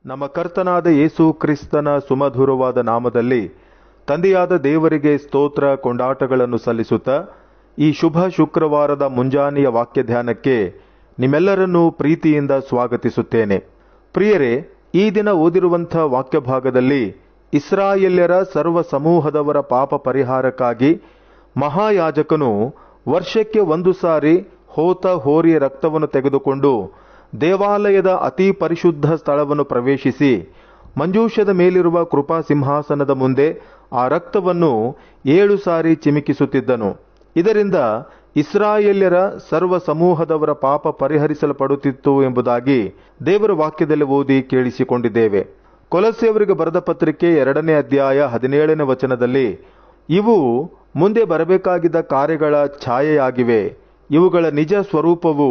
ನಮ್ಮ ಕರ್ತನಾದ ಯೇಸು ಕ್ರಿಸ್ತನ ಸುಮಧುರವಾದ ನಾಮದಲ್ಲಿ ತಂದೆಯಾದ ದೇವರಿಗೆ ಸ್ತೋತ್ರ ಕೊಂಡಾಟಗಳನ್ನು ಸಲ್ಲಿಸುತ್ತಾ ಈ ಶುಭ ಶುಕ್ರವಾರದ ಮುಂಜಾನೆಯ ವಾಕ್ಯ ಧ್ಯಾನಕ್ಕೆ ನಿಮ್ಮೆಲ್ಲರನ್ನೂ ಪ್ರೀತಿಯಿಂದ ಸ್ವಾಗತಿಸುತ್ತೇನೆ. ಪ್ರಿಯರೇ, ಈ ದಿನ ಓದಿರುವಂಥ ವಾಕ್ಯ ಭಾಗದಲ್ಲಿ ಇಸ್ರಾಯೇಲ್ಯರ ಸರ್ವ ಸಮೂಹದವರ ಪಾಪ ಪರಿಹಾರಕ್ಕಾಗಿ ಮಹಾಯಾಜಕನು ವರ್ಷಕ್ಕೆ ಒಂದು ಸಾರಿ ಹೋತ ಹೋರಿಯ ರಕ್ತವನ್ನು ತೆಗೆದುಕೊಂಡು ದೇವಾಲಯದ ಅತಿ ಪರಿಶುದ್ಧ ಸ್ಥಳವನ್ನು ಪ್ರವೇಶಿಸಿ ಮಂಜೂಷದ ಮೇಲಿರುವ ಕೃಪಾ ಸಿಂಹಾಸನದ ಮುಂದೆ ಆ ರಕ್ತವನ್ನು 7 ಸಾರಿ ಚಿಮುಕಿಸುತ್ತಿದ್ದನು. ಇದರಿಂದ ಇಸ್ರಾಯೇಲ್ಯರ ಸರ್ವ ಸಮೂಹದವರ ಪಾಪ ಪರಿಹರಿಸಲ್ಪಡುತ್ತಿತ್ತು ಎಂಬುದಾಗಿ ದೇವರ ವಾಕ್ಯದಲ್ಲಿ ಓದಿ ಕೇಳಿಸಿಕೊಂಡಿದ್ದೇವೆ. ಕೊಲಸ್ಸೆಯವರಿಗೆ ಬರೆದ ಪತ್ರಿಕೆ 2ನೇ ಅಧ್ಯಾಯ 17ನೇ ವಚನದಲ್ಲಿ ಇವು ಮುಂದೆ ಬರಬೇಕಾಗಿದ್ದ ಕಾರ್ಯಗಳ ಛಾಯೆಯಾಗಿವೆ, ಇವುಗಳ ನಿಜ ಸ್ವರೂಪವು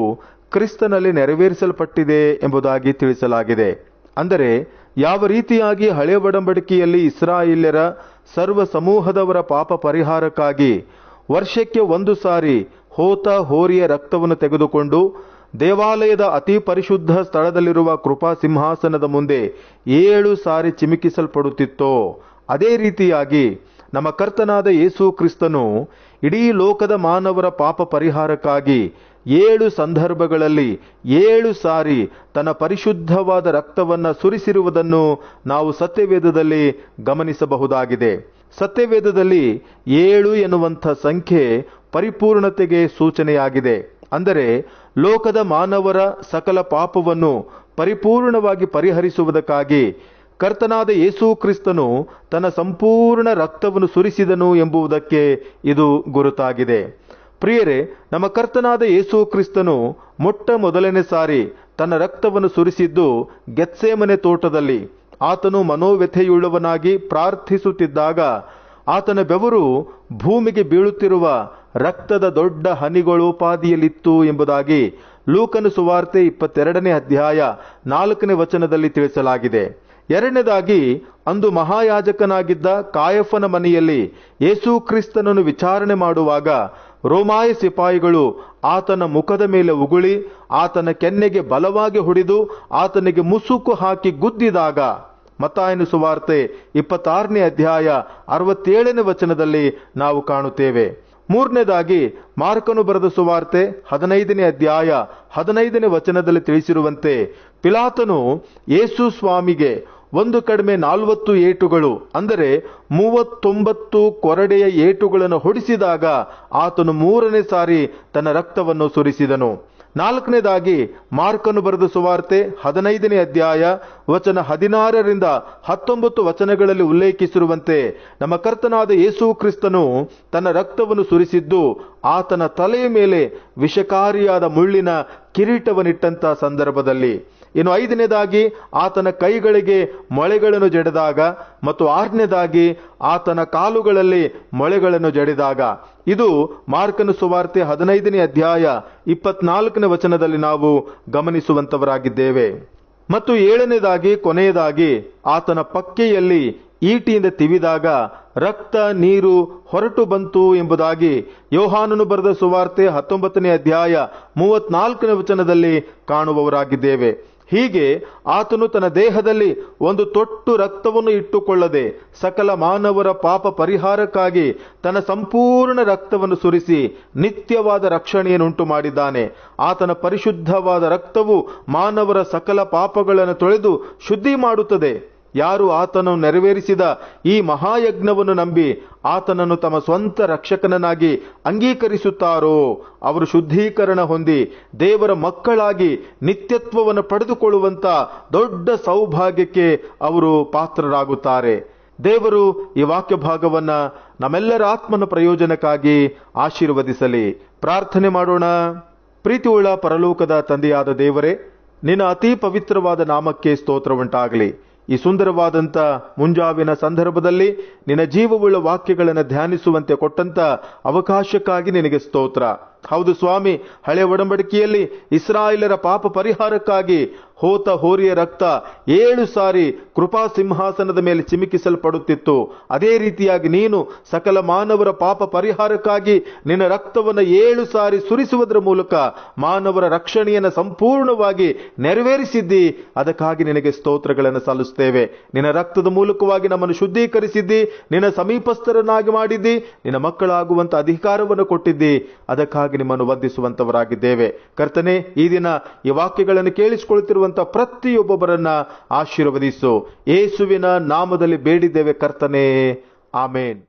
ಕ್ರಿಸ್ತನಲ್ಲಿ ನೆರವೇರಿಸಲ್ಪಟ್ಟಿದೆ ಎಂಬುದಾಗಿ ತಿಳಿಸಲಾಗಿದೆ. ಅಂದರೆ ಯಾವ ರೀತಿಯಾಗಿ ಹಳೆ ಒಡಂಬಡಿಕೆಯಲ್ಲಿ ಇಸ್ರಾಯೇಲ್ಯರ ಸರ್ವ ಸಮೂಹದವರ ಪಾಪ ಪರಿಹಾರಕ್ಕಾಗಿ ವರ್ಷಕ್ಕೆ ಒಂದು ಸಾರಿ ಹೋತ ಹೋರಿಯ ರಕ್ತವನ್ನು ತೆಗೆದುಕೊಂಡು ದೇವಾಲಯದ ಅತಿ ಪರಿಶುದ್ಧ ಸ್ಥಳದಲ್ಲಿರುವ ಕೃಪಾ ಸಿಂಹಾಸನದ ಮುಂದೆ 7 ಸಾರಿ ಚಿಮುಕಿಸಲ್ಪಡುತ್ತಿತ್ತೋ, ಅದೇ ರೀತಿಯಾಗಿ ನಮ್ಮ ಕರ್ತನಾದ ಯೇಸು ಕ್ರಿಸ್ತನು ಇಡೀ ಲೋಕದ ಮಾನವರ ಪಾಪ ಪರಿಹಾರಕ್ಕಾಗಿ 7 ಸಂದರ್ಭಗಳಲ್ಲಿ 7 ಸಾರಿ ತನ್ನ ಪರಿಶುದ್ಧವಾದ ರಕ್ತವನ್ನು ಸುರಿಸಿರುವುದನ್ನು ನಾವು ಸತ್ಯವೇದದಲ್ಲಿ ಗಮನಿಸಬಹುದಾಗಿದೆ. ಸತ್ಯವೇದದಲ್ಲಿ 7 ಎನ್ನುವಂಥ ಸಂಖ್ಯೆ ಪರಿಪೂರ್ಣತೆಗೆ ಸೂಚನೆಯಾಗಿದೆ. ಅಂದರೆ ಲೋಕದ ಮಾನವರ ಸಕಲ ಪಾಪವನ್ನು ಪರಿಪೂರ್ಣವಾಗಿ ಪರಿಹರಿಸುವುದಕ್ಕಾಗಿ ಕರ್ತನಾದ ಯೇಸು ಕ್ರಿಸ್ತನು ತನ್ನ ಸಂಪೂರ್ಣ ರಕ್ತವನ್ನು ಸುರಿಸಿದನು ಎಂಬುದಕ್ಕೆ ಇದು ಗುರುತಾಗಿದೆ. ಪ್ರಿಯರೇ, ನಮ್ಮ ಕರ್ತನಾದ ಯೇಸು ಕ್ರಿಸ್ತನು ಮೊಟ್ಟ ಮೊದಲನೇ ಸಾರಿ ತನ್ನ ರಕ್ತವನ್ನು ಸುರಿಸಿದ್ದು ಗೆತ್ಸೇಮನೆ ತೋಟದಲ್ಲಿ. ಆತನು ಮನೋವ್ಯಥೆಯುಳ್ಳವನಾಗಿ ಪ್ರಾರ್ಥಿಸುತ್ತಿದ್ದಾಗ ಆತನ ಬೆವರು ಭೂಮಿಗೆ ಬೀಳುತ್ತಿರುವ ರಕ್ತದ ದೊಡ್ಡ ಹನಿಗಳೋಪಾದಿಯಲ್ಲಿತ್ತು ಎಂಬುದಾಗಿ ಲೂಕನ ಸುವಾರ್ತೆ 22ನೇ ಅಧ್ಯಾಯ 4ನೇ ವಚನದಲ್ಲಿ ತಿಳಿಸಲಾಗಿದೆ. ಎರಡನೇದಾಗಿ, ಅಂದು ಮಹಾಯಾಜಕನಾಗಿದ್ದ ಕಾಯಫನ ಮನೆಯಲ್ಲಿ ಯೇಸು ಕ್ರಿಸ್ತನನ್ನು ವಿಚಾರಣೆ ಮಾಡುವಾಗ ರೋಮಾಯ ಸಿಪಾಯಿಗಳು ಆತನ ಮುಖದ ಮೇಲೆ ಉಗುಳಿ ಆತನ ಕೆನ್ನೆಗೆ ಬಲವಾಗಿ ಹೊಡೆದು ಆತನಿಗೆ ಮುಸುಕು ಹಾಕಿ ಗುದ್ದಿದಾಗ ಮತ್ತಾಯನ ಸುವಾರ್ತೆ 26ನೇ ಅಧ್ಯಾಯ 67ನೇ ವಚನದಲ್ಲಿ ನಾವು ಕಾಣುತ್ತೇವೆ. ಮೂರನೇದಾಗಿ, ಮಾರ್ಕನು ಬರೆದ ಸುವಾರ್ತೆ 15ನೇ ಅಧ್ಯಾಯ 15ನೇ ವಚನದಲ್ಲಿ ತಿಳಿಸಿರುವಂತೆ ಪಿಲಾತನು ಯೇಸು ಸ್ವಾಮಿಗೆ ಒಂದು ಕಡಿಮೆ 40 ಏಟುಗಳು, ಅಂದರೆ 39 ಕೊರಡೆಯ ಏಟುಗಳನ್ನು ಹೊಡಿಸಿದಾಗ ಆತನು 3ನೇ ಸಾರಿ ತನ್ನ ರಕ್ತವನ್ನು ಸುರಿಸಿದನು. ನಾಲ್ಕನೇದಾಗಿ, ಮಾರ್ಕನು ಬರೆದ ಸುವಾರ್ತೆ 15ನೇ ಅಧ್ಯಾಯ ವಚನ 16ರಿಂದ 19 ವಚನಗಳಲ್ಲಿ ಉಲ್ಲೇಖಿಸಿರುವಂತೆ ನಮ್ಮ ಕರ್ತನಾದ ಯೇಸು ಕ್ರಿಸ್ತನು ತನ್ನ ರಕ್ತವನ್ನು ಸುರಿಸಿದ್ದು ಆತನ ತಲೆಯ ಮೇಲೆ ವಿಷಕಾರಿಯಾದ ಮುಳ್ಳಿನ ಕಿರೀಟವನ್ನಿಟ್ಟಂತ ಸಂದರ್ಭದಲ್ಲಿ. ಇನ್ನು 5ನೇದಾಗಿ, ಆತನ ಕೈಗಳಿಗೆ ಮೊಳೆಗಳನ್ನು ಜಡಿದಾಗ ಮತ್ತು 6ನೇದಾಗಿ ಆತನ ಕಾಲುಗಳಲ್ಲಿ ಮೊಳೆಗಳನ್ನು ಜಡಿದಾಗ. ಇದು ಮಾರ್ಕನ ಸುವಾರ್ತೆ 15ನೇ ಅಧ್ಯಾಯ 24ನೇ ವಚನದಲ್ಲಿ ನಾವು ಗಮನಿಸುವಂತವರಾಗಿದ್ದೇವೆ. ಮತ್ತು 7ನೇದಾಗಿ, ಕೊನೆಯದಾಗಿ ಆತನ ಪಕ್ಕೆಯಲ್ಲಿ ಈಟಿಯಿಂದ ತಿವಿದಾಗ ರಕ್ತ ನೀರು ಹೊರಟು ಬಂತು ಎಂಬುದಾಗಿ ಯೋಹಾನನು ಬರೆದ ಸುವಾರ್ತೆ 19ನೇ ಅಧ್ಯಾಯ 34ನೇ ವಚನದಲ್ಲಿ ಕಾಣುವವರಾಗಿದ್ದೇವೆ. ಹೀಗೆ ಆತನು ತನ್ನ ದೇಹದಲ್ಲಿ ಒಂದು ತೊಟ್ಟು ರಕ್ತವನ್ನು ಇಟ್ಟುಕೊಳ್ಳದೆ ಸಕಲ ಮಾನವರ ಪಾಪ ಪರಿಹಾರಕ್ಕಾಗಿ ತನ್ನ ಸಂಪೂರ್ಣ ರಕ್ತವನ್ನು ಸುರಿಸಿ ನಿತ್ಯವಾದ ರಕ್ಷಣೆಯನ್ನುಂಟು ಮಾಡಿದ್ದಾನೆ. ಆತನ ಪರಿಶುದ್ಧವಾದ ರಕ್ತವು ಮಾನವರ ಸಕಲ ಪಾಪಗಳನ್ನು ತೊಳೆದು ಶುದ್ಧಿ ಮಾಡುತ್ತದೆ. ಯಾರು ಆತನನ್ನು ನೆರವೇರಿಸಿದ ಈ ಮಹಾಯಜ್ಞವನ್ನು ನಂಬಿ ಆತನನ್ನು ತಮ್ಮ ಸ್ವಂತ ರಕ್ಷಕನನ್ನಾಗಿ ಅಂಗೀಕರಿಸುತ್ತಾರೋ ಅವರು ಶುದ್ಧೀಕರಣ ಹೊಂದಿ ದೇವರ ಮಕ್ಕಳಾಗಿ ನಿತ್ಯತ್ವವನ್ನು ಪಡೆದುಕೊಳ್ಳುವಂತ ದೊಡ್ಡ ಸೌಭಾಗ್ಯಕ್ಕೆ ಅವರು ಪಾತ್ರರಾಗುತ್ತಾರೆ. ದೇವರು ಈ ವಾಕ್ಯ ಭಾಗವನ್ನ ನಮ್ಮೆಲ್ಲರ ಆತ್ಮನ ಪ್ರಯೋಜನಕ್ಕಾಗಿ ಆಶೀರ್ವದಿಸಲಿ. ಪ್ರಾರ್ಥನೆ ಮಾಡೋಣ. ಪ್ರೀತಿಯುಳ್ಳ ಪರಲೋಕದ ತಂದೆಯಾದ ದೇವರೇ, ನಿನ್ನ ಅತಿ ಪವಿತ್ರವಾದ ನಾಮಕ್ಕೆ ಸ್ತೋತ್ರ ಉಂಟಾಗಲಿ. ಈ ಸುಂದರವಾದಂಥ ಮುಂಜಾವಿನ ಸಂದರ್ಭದಲ್ಲಿ ನಿನ್ನ ಜೀವವುಳ್ಳ ವಾಕ್ಯಗಳನ್ನು ಧ್ಯಾನಿಸುವಂತೆ ಕೊಟ್ಟಂತ ಅವಕಾಶಕ್ಕಾಗಿ ನಿನಗೆ ಸ್ತೋತ್ರ. ಹೌದು ಸ್ವಾಮಿ, ಹಳೆ ಒಡಂಬಡಿಕೆಯಲ್ಲಿ ಇಸ್ರಾಯೇಲರ ಪಾಪ ಪರಿಹಾರಕ್ಕಾಗಿ ಹೋತ ಹೋರಿಯ ರಕ್ತ 7 ಸಾರಿ ಕೃಪಾ ಸಿಂಹಾಸನದ ಮೇಲೆ ಚಿಮಿಕಿಸಲ್ಪಡುತ್ತಿತ್ತು. ಅದೇ ರೀತಿಯಾಗಿ ನೀನು ಸಕಲ ಮಾನವರ ಪಾಪ ಪರಿಹಾರಕ್ಕಾಗಿ ನಿನ್ನ ರಕ್ತವನ್ನು 7 ಸಾರಿ ಸುರಿಸುವುದರ ಮೂಲಕ ಮಾನವರ ರಕ್ಷಣೆಯನ್ನು ಸಂಪೂರ್ಣವಾಗಿ ನೆರವೇರಿಸಿದ್ದಿ. ಅದಕ್ಕಾಗಿ ನಿನಗೆ ಸ್ತೋತ್ರಗಳನ್ನು ಸಲ್ಲಿಸುತ್ತೇವೆ. ನಿನ್ನ ರಕ್ತದ ಮೂಲಕವಾಗಿ ನಮ್ಮನ್ನು ಶುದ್ಧೀಕರಿಸಿದ್ದಿ, ನಿನ್ನ ಸಮೀಪಸ್ಥರನ್ನಾಗಿ ಮಾಡಿದ್ದಿ, ನಿನ್ನ ಮಕ್ಕಳಾಗುವಂತ ಅಧಿಕಾರವನ್ನು ಕೊಟ್ಟಿದ್ದಿ. ಅದಕ್ಕಾಗಿ ನಿಮ್ಮನ್ನು ವಂದಿಸುವಂತವರಾಗಿದ್ದೇವೆ. ಕರ್ತನೇ, ಈ ದಿನ ಈ ವಾಕ್ಯಗಳನ್ನು ಕೇಳಿಸಿಕೊಳ್ಳುತ್ತಿರುವಂತಹ ಪ್ರತಿಯೊಬ್ಬೊಬ್ಬರನ್ನ ಆಶೀರ್ವದಿಸು. ಯೇಸುವಿನ ನಾಮದಲ್ಲಿ ಬೇಡಿದ್ದೇವೆ ಕರ್ತನೇ, ಆಮೇನ್.